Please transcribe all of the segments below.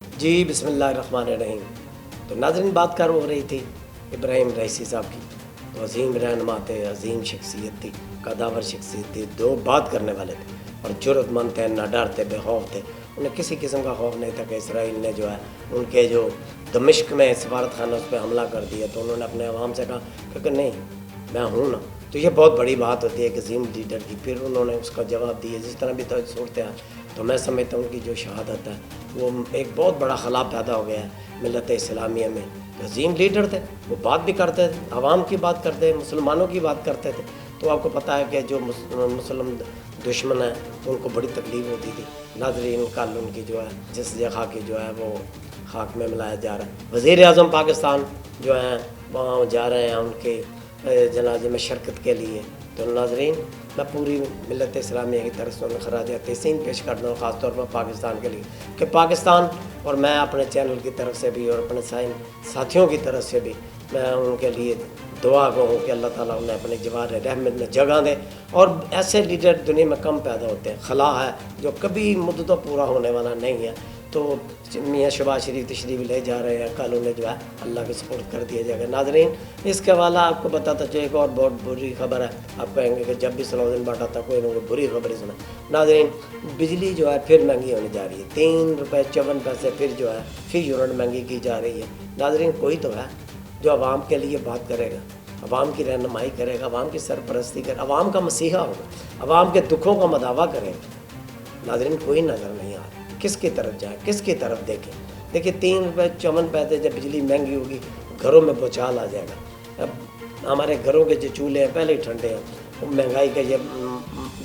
جی بسم اللہ الرحمن الرحیم۔ تو ناظرین بات ہو رہی تھی ابراہیم رئیسی صاحب کی، تو عظیم رہنما تھے، عظیم شخصیت تھی، قداور شخصیت تھی، دو بات کرنے والے تھے اور جرأت مند تھے، نہ ڈر تھے، بے خوف تھے۔ انہیں کسی قسم کا خوف نہیں تھا کہ اسرائیل نے جو ہے ان کے جو دمشق میں سفارت خانہ اس پہ حملہ کر دیا، تو انہوں نے اپنے عوام سے کہا کہ نہیں میں ہوں نا۔ تو یہ بہت بڑی بات ہوتی ہے ایک عظیم لیڈر کی۔ پھر انہوں نے اس کا جواب دیا جس طرح بھی صورتحال، تو میں سمجھتا ہوں کہ جو شہادت ہے وہ ایک بہت بڑا خلا پیدا ہو گیا ہے ملت اسلامیہ میں۔ عظیم لیڈر تھے، وہ بات بھی کرتے تھے، عوام کی بات کرتے، مسلمانوں کی بات کرتے تھے۔ تو آپ کو پتہ ہے کہ جو مسلم دشمن ہیں ان کو بڑی تکلیف ہوتی تھی۔ ناظرین کل ان کی جو ہے جس جگہ کی جو ہے وہ خاک میں ملایا جا رہا ہے۔ وزیر اعظم پاکستان جو ہیں وہاں جا رہے ہیں ان کے جنازے میں شرکت کے لیے۔ تو ناظرین میں پوری ملت اسلامیہ کی طرف سے انہیں خراج تحسین پیش کرتا ہوں، خاص طور پر پاکستان کے لیے، کہ پاکستان اور میں اپنے چینل کی طرف سے بھی اور اپنے ساتھیوں کی طرف سے بھی میں ان کے لیے دعا گو ہوں کہ اللہ تعالیٰ انہیں اپنے جوار رحمت میں جگہ دے۔ اور ایسے لیڈر دنیا میں کم پیدا ہوتے ہیں، خلا ہے جو کبھی مدتوں پورا ہونے والا نہیں ہے۔ تو میاں شہباز شریف تشریف لے جا رہے ہیں، کل انہیں جو ہے اللہ کے سپرد کر دیا جائے گا۔ ناظرین اس کے حوالہ آپ کو بتاتا چاہیے ایک اور بہت بری خبر ہے، آپ کہیں گے کہ جب بھی صلاح الدین بھٹہ تھا کوئی نہ کوئی بری خبر ہی سنا۔ ناظرین بجلی جو ہے پھر مہنگی ہونے جا رہی ہے، 3.54 روپے پھر جو ہے فی یونٹ مہنگی کی جا رہی ہے۔ ناظرین کوئی تو ہے جو عوام کے لیے بات کرے گا، عوام کی رہنمائی کرے گا، عوام کی سرپرستی کرے گا، عوام کا مسیحا ہوگا، عوام کے دکھوں کا مداوع کرے گا۔ ناظرین کوئی نظر نہیں آ رہا، کس کی طرف جائیں، کس کی طرف دیکھیں؟ دیکھیے 3.54 جب بجلی مہنگی ہوگی گھروں میں بھوچال آ جائے گا۔ اب ہمارے گھروں کے جو چولہے ہیں پہلے ہی ٹھنڈے ہیں، مہنگائی کا یہ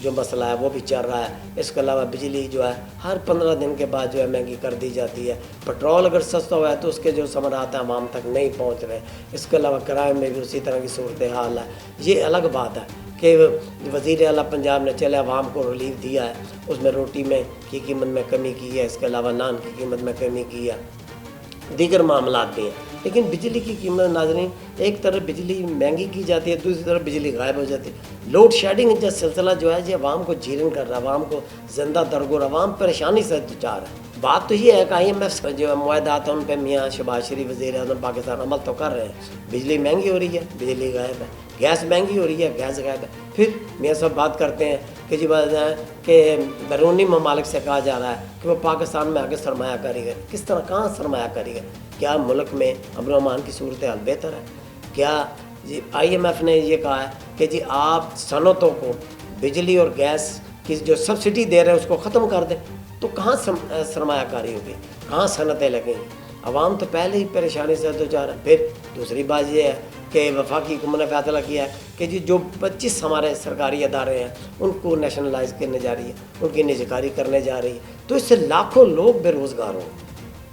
جو مسئلہ ہے وہ بھی چل رہا ہے۔ اس کے علاوہ بجلی جو ہے ہر 15 دن کے بعد جو ہے مہنگی کر دی جاتی ہے۔ پٹرول اگر سستا ہوا ہے تو اس کے جو ثمرات ہیں عوام تک نہیں پہنچ رہے۔ اس کے علاوہ کرائے میں بھی اسی طرح کی صورتحال ہے۔ یہ الگ بات ہے کہ وزیر اعلیٰ پنجاب نے چلے عوام کو ریلیف دیا ہے، اس میں روٹی میں کی قیمت میں کمی کی ہے، اس کے علاوہ نان کی قیمت میں کمی کی ہے، دیگر معاملات بھی ہیں۔ لیکن بجلی کی قیمت ناظرین ایک طرف بجلی مہنگی کی جاتی ہے، دوسری طرف بجلی غائب ہو جاتی ہے۔ لوڈ شیڈنگ کا سلسلہ جو ہے یہ عوام کو جیرن کر رہا ہے، عوام کو زندہ درگور، عوام پریشانی سے دوچار ہے۔ بات تو یہ ہے کہ IMF جو معاہدات ہیں ان پہ میاں شہباز شریف وزیر اعظم پاکستان عمل تو کر رہے ہیں۔ بجلی مہنگی ہو رہی ہے، بجلی غائب ہے، گیس مہنگی ہو رہی ہے، گیس غائب ہے۔ پھر میاں صاحب بات کرتے ہیں کہ جی بات ہے کہ بیرونی ممالک سے کہا جا رہا ہے کہ وہ پاکستان میں آگے سرمایہ کاری کرے۔ کس طرح، کہاں سرمایہ کاری کرے؟ کیا ملک میں امن و امان کی صورتحال بہتر ہے؟ کیا جی IMF نے یہ کہا ہے کہ جی آپ صنعتوں کو بجلی اور گیس کی جو سبسڈی دے رہے ہیں اس کو ختم کر دیں؟ تو کہاں سرمایہ کاری ہوگی، کہاں صنعتیں لگیں گی؟ عوام تو پہلے ہی پریشانی سے دوچار ہے۔ پھر دوسری بات یہ ہے کہ وفاقی حکومت نے فیصلہ کیا ہے کہ جی جو 25 ہمارے سرکاری ادارے ہیں ان کو نیشنلائز کرنے جا رہی ہے، ان کی نجکاری کرنے جا رہی ہے۔ تو اس سے لاکھوں لوگ بے روزگار ہوں۔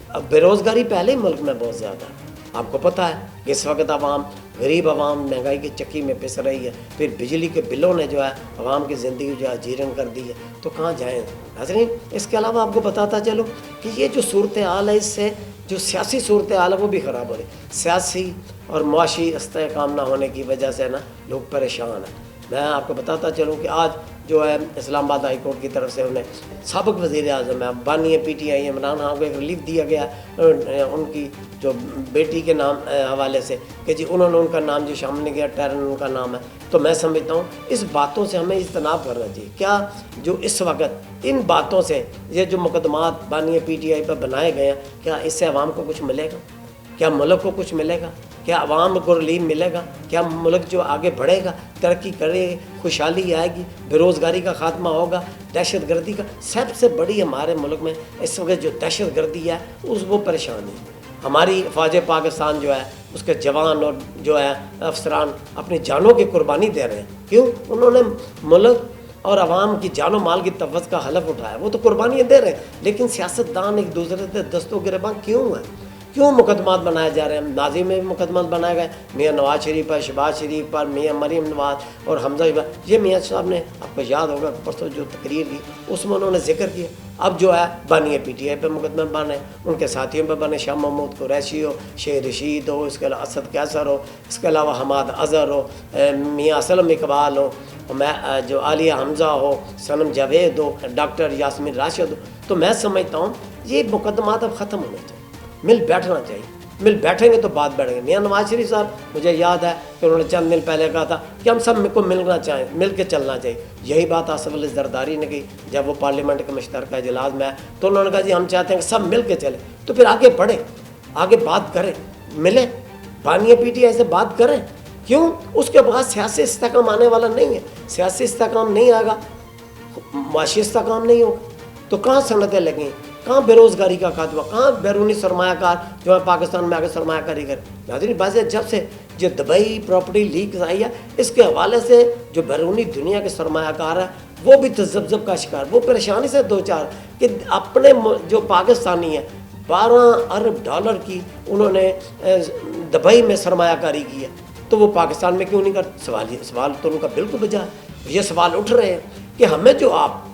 اب بے روزگاری پہلے ہی ملک میں بہت زیادہ ہے، آپ کو پتہ ہے کہ اس وقت عوام، غریب عوام مہنگائی کی چکی میں پس رہی ہے۔ پھر بجلی کے بلوں نے جو ہے عوام کی زندگی جو ہے جیرن کر دی ہے، تو کہاں جائیں ناظرین؟ اس کے علاوہ آپ کو بتاتا چلوں کہ یہ جو صورتحال ہے اس سے جو سیاسی صورتحال ہے وہ بھی خراب ہو رہی ہے۔ سیاسی اور معاشی استحکام نہ ہونے کی وجہ سے نا لوگ پریشان ہیں۔ میں آپ کو بتاتا چلوں کہ آج جو ہے اسلام آباد ہائی کورٹ کی طرف سے انہیں سابق وزیر اعظم ہے بانی PTI عمران خان کو ایک ریلیف دیا گیا ان کی جو بیٹی کے نام حوالے سے کہ جی انہوں نے ان کا نام جو شامل نہیں کیا، ٹیرن ان کا نام ہے۔ تو میں سمجھتا ہوں اس باتوں سے ہمیں اجتناب کرنا چاہیے۔ کیا جو اس وقت ان باتوں سے یہ جو مقدمات بانی PTI پر بنائے گئے ہیں، کیا اس سے عوام کو کچھ ملے گا؟ کیا ملک کو کچھ ملے گا؟ کیا عوام کو ریلیف ملے گا؟ کیا ملک جو آگے بڑھے گا، ترقی کرے، خوشحالی آئے گی، بے روزگاری کا خاتمہ ہوگا، دہشت گردی کا؟ سب سے بڑی ہمارے ملک میں اس وقت جو دہشت گردی ہے وہ پریشانی ہے۔ ہماری فوج پاکستان جو ہے اس کے جوان اور جو ہے افسران اپنی جانوں کی قربانی دے رہے ہیں۔ کیوں؟ انہوں نے ملک اور عوام کی جان و مال کی تحفظ کا حلف اٹھایا، وہ تو قربانیاں دے رہے ہیں، لیکن سیاستدان ایک دوسرے سے دستوں گریباں کیوں ہیں؟ کیوں مقدمات بنائے جا رہے ہیں؟ ماضی میں بھی مقدمات بنائے گئے، میاں نواز شریف پر، شہباز شریف پر، میاں مریم نواز اور حمزہ پر۔ یہ میاں صاحب نے آپ کو یاد ہوگا پرسوں جو تقریر کی اس میں انہوں نے ذکر کیا۔ اب جو ہے بانی PTI پہ مقدمے بنے، ان کے ساتھیوں پہ بنے، شاہ محمود قریشی ہو، شیر رشید ہو، اس کے علاوہ اسد قیصر ہو، اس کے علاوہ حماد اظہر ہو، میاں اسلم اقبال ہو، جو عالیہ حمزہ ہو، صنم جاوید ہو، ڈاکٹر یاسمین راشد ہو۔ تو میں سمجھتا ہوں یہ مقدمات اب ختم ہونے چاہیے, مل بیٹھنا چاہیے. مل بیٹھیں گے تو بات بیٹھیں گے. میاں نواز شریف صاحب, مجھے یاد ہے کہ انہوں نے چند دن پہلے کہا تھا کہ ہم سب کو ملنا چاہیں, مل کے چلنا چاہیے. یہی بات آصف علی زرداری نے کی جب وہ پارلیمنٹ کے مشترکہ اجلاس میں آئے, تو انہوں نے کہا جی ہم چاہتے ہیں کہ سب مل کے چلیں. تو پھر آگے بڑھیں, آگے بات کریں, ملیں, بانیہ پیٹی ایسے بات کریں. کیوں؟ اس کے بعد سیاسی استحکام آنے والا نہیں ہے. سیاسی استحکام نہیں آئے گا, معاشی استحکام نہیں ہوگا, تو کہاں صنعتیں لگیں, کہاں بے روزگاری کا خاتمہ, کہاں بیرونی سرمایہ کار جو ہے پاکستان میں آ کے سرمایہ کاری کرے. ناظرین بات ہے, جب سے جو دبئی پراپرٹی لیکس آئی ہے, اس کے حوالے سے جو بیرونی دنیا کے سرمایہ کار ہیں وہ بھی تذبذب کا شکار, وہ پریشانی سے دو چار کہ اپنے جو پاکستانی ہیں 12 ارب ڈالر کی انہوں نے دبئی میں سرمایہ کاری کی ہے, تو وہ پاکستان میں کیوں نہیں کرتے؟ سوال تو ان کا بالکل بجا ہے. یہ سوال اٹھ رہے ہیں کہ ہمیں جو آپ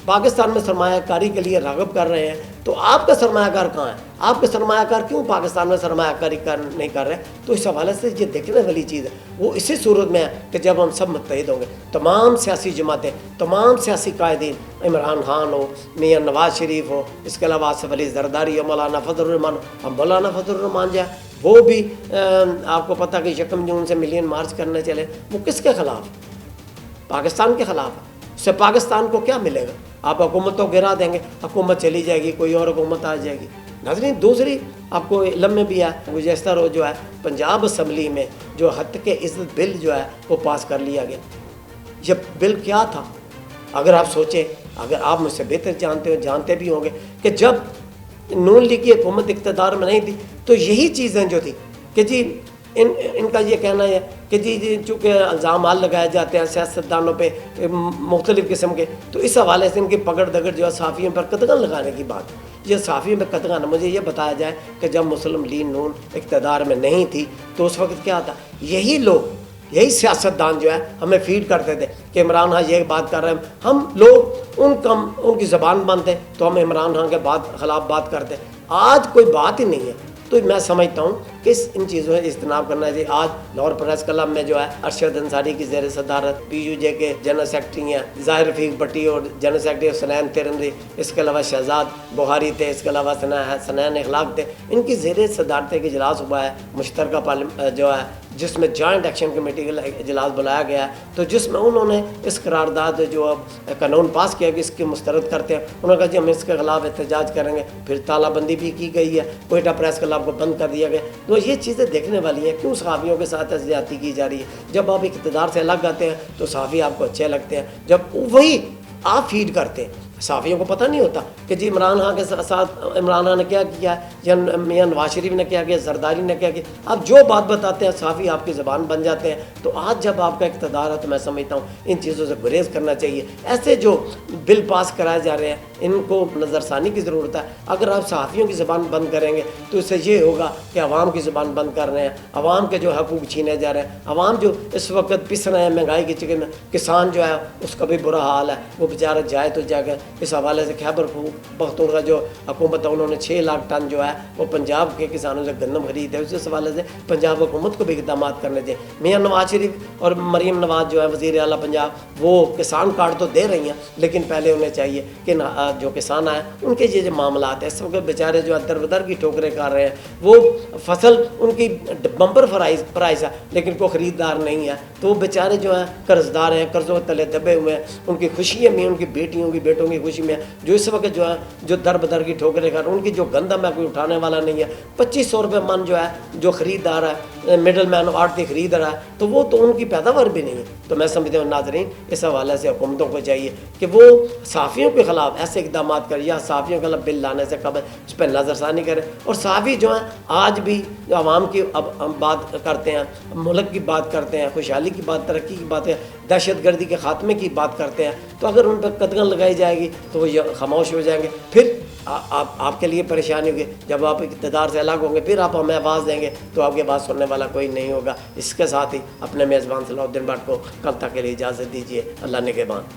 پاکستان میں سرمایہ کاری کے لیے راغب کر رہے ہیں, تو آپ کا سرمایہ کار کہاں ہے؟ آپ کے سرمایہ کار کیوں پاکستان میں سرمایہ کاری نہیں کر رہے؟ تو اس حوالے سے یہ دیکھنے والی چیز ہے. وہ اسی صورت میں ہے کہ جب ہم سب متحد ہوں گے, تمام سیاسی جماعتیں, تمام سیاسی قائدین, عمران خان ہو, میاں نواز شریف ہو, اس کے علاوہ آصف علی زرداری ہو, مولانا فضل الرحمان ہو. اب مولانا فضل الرحمان جو ہے وہ بھی آپ کو پتہ کہ 1 جون سے ملین مارچ کرنے چلے. وہ کس کے خلاف؟ پاکستان کے خلاف ہے. اس سے پاکستان کو کیا ملے گا؟ آپ حکومت تو گرا دیں گے, حکومت چلی جائے گی, کوئی اور حکومت آ جائے گی. ناظرین دوسری آپ کو علم میں بھی ہے, گزشتہ روز جو ہے پنجاب اسمبلی میں جو حد کے عزت بل جو ہے وہ پاس کر لیا گیا. یہ بل کیا تھا؟ اگر آپ سوچیں, اگر آپ مجھ سے بہتر جانتے بھی ہوں گے کہ جب نون لیگ کی حکومت اقتدار میں نہیں تھی تو یہی چیزیں جو تھی کہ جی ان کا یہ کہنا ہے کہ جی چونکہ الزامات لگائے جاتے ہیں سیاستدانوں پہ مختلف قسم کے, تو اس حوالے سے ان کی پکڑ دگڑ جو ہے صحافیوں پر قدغن لگانے کی بات. یہ صحافیوں پہ قدغن, مجھے یہ بتایا جائے کہ جب مسلم لیگ نون اقتدار میں نہیں تھی تو اس وقت کیا تھا؟ یہی لوگ, یہی سیاستدان جو ہے ہمیں فیڈ کرتے تھے کہ عمران خان یہ بات کر رہے ہیں, ہم لوگ ان کی زبان بنتے تو ہم عمران خان کے خلاف بات کرتے. آج کوئی بات ہی نہیں ہے. تو میں سمجھتا ہوں کہ ان چیزوں سے اجتناب کرنا چاہیے. آج لاہور پریس کلب میں جو ہے ارشد انصاری کی زیر صدارت, پی یو جے کے جنرل سیکرٹری ہیں ظاہر رفیق بٹی اور جنرل سیکرٹری حسنین ترمذی, اس کے علاوہ شہزاد بخاری تھے, اس کے علاوہ سنین اخلاق تھے, ان کی زیر صدارت ایک اجلاس ہوا ہے مشترکہ جو ہے جس میں جوائنٹ ایکشن کمیٹی کا اجلاس بلایا گیا ہے, تو جس میں انہوں نے اس قرارداد جو اب قانون پاس کیا کہ اس کی مسترد کرتے ہیں, انہوں نے کہا جی ہم اس کے خلاف احتجاج کریں گے. پھر تالہ بندی بھی کی گئی ہے, کوئٹہ پریس کلب کو بند کر دیا گیا. تو یہ چیزیں دیکھنے والی ہیں. کیوں صحافیوں کے ساتھ زیادتی کی جا رہی ہے؟ جب آپ اقتدار سے الگ آتے ہیں تو صحافی آپ کو اچھے لگتے ہیں, جب وہی آپ فیڈ کرتے ہیں. صحافیوں کو پتہ نہیں ہوتا کہ جی عمران خان کے ساتھ عمران خان نے کیا کیا ہے یا میاں نواز شریف نے کیا کیا, زرداری نے کیا کیا. آپ جو بات بتاتے ہیں صحافی آپ کی زبان بن جاتے ہیں. تو آج جب آپ کا اقتدار ہے تو میں سمجھتا ہوں ان چیزوں سے گریز کرنا چاہیے. ایسے جو بل پاس کرائے جا رہے ہیں ان کو نظر ثانی کی ضرورت ہے. اگر آپ صحافیوں کی زبان بند کریں گے تو اس سے یہ ہوگا کہ عوام کی زبان بند کر رہے ہیں, عوام کے جو حقوق چھینے جا رہے ہیں, عوام جو اس وقت پس رہے ہیں مہنگائی کی چکر میں. کسان جو ہے اس کا بھی برا حال ہے, وہ بیچارہ جائے تو جا کر. اس حوالے سے خیبر پختونخوا جو حکومت ہے انہوں نے 6 لاکھ ٹن جو ہے وہ پنجاب کے کسانوں سے گندم خرید ہے. اس حوالے سے پنجاب حکومت کو بھی اقدامات کرنے چاہیے. میاں نواز شریف اور مریم نواز جو ہے وزیر اعلیٰ پنجاب وہ کسان کارڈ تو دے رہی ہیں, لیکن پہلے انہیں چاہیے کہ جو کسان آئے ان کے یہ جو معاملات ہیں اس وقت بیچارے جو در بدر کی ٹھوکریں کر رہے ہیں. وہ فصل ان کی بمپر پرائز ہے لیکن کوئی خریدار نہیں ہے, تو وہ بیچارے جو ہیں قرض دار ہیں, قرضوں کے تلے دبے ہوئے ہیں. ان کی خوشیاں میں, ان کی بیٹیوں کی بیٹوں کی خوشی میں جو اس وقت جو ہے جو در بدر کی ٹھوکریں کر رہے ہیں, ان کی جو گندم ہے کوئی اٹھانے والا نہیں ہے. 2500 روپے من جو ہے جو خریدار ہے, مڈل مین آڑتی خرید رہا ہے, تو وہ تو ان کی پیداوار بھی نہیں ہے. تو میں سمجھتا ہوں ناظرین اس حوالے سے حکومتوں کو چاہیے کہ وہ صحافیوں کے خلاف ایسے اقدامات کریں یا صحافیوں کے خلاف بل لانے سے قبل اس پہ نظر ثانی کریں. اور صحافی جو ہیں آج بھی جو عوام کی اب ہم بات کرتے ہیں, ملک کی بات کرتے ہیں, خوشحالی کی بات, ترقی کی بات ہے, دہشت گردی کے خاتمے کی بات کرتے ہیں, تو اگر ان پہ قدغن لگائی جائے گی تو وہ خاموش ہو جائیں گے. پھر آپ کے لیے پریشانی ہوگی. جب آپ اقتدار سے الگ ہوں گے پھر آپ ہمیں آواز دیں گے تو آپ کی بات سننے والا کوئی نہیں ہوگا. اس کے ساتھ ہی اپنے میزبان صلاح الدین بٹ کو کل تک کے لیے اجازت دیجیے. اللہ نگہبان.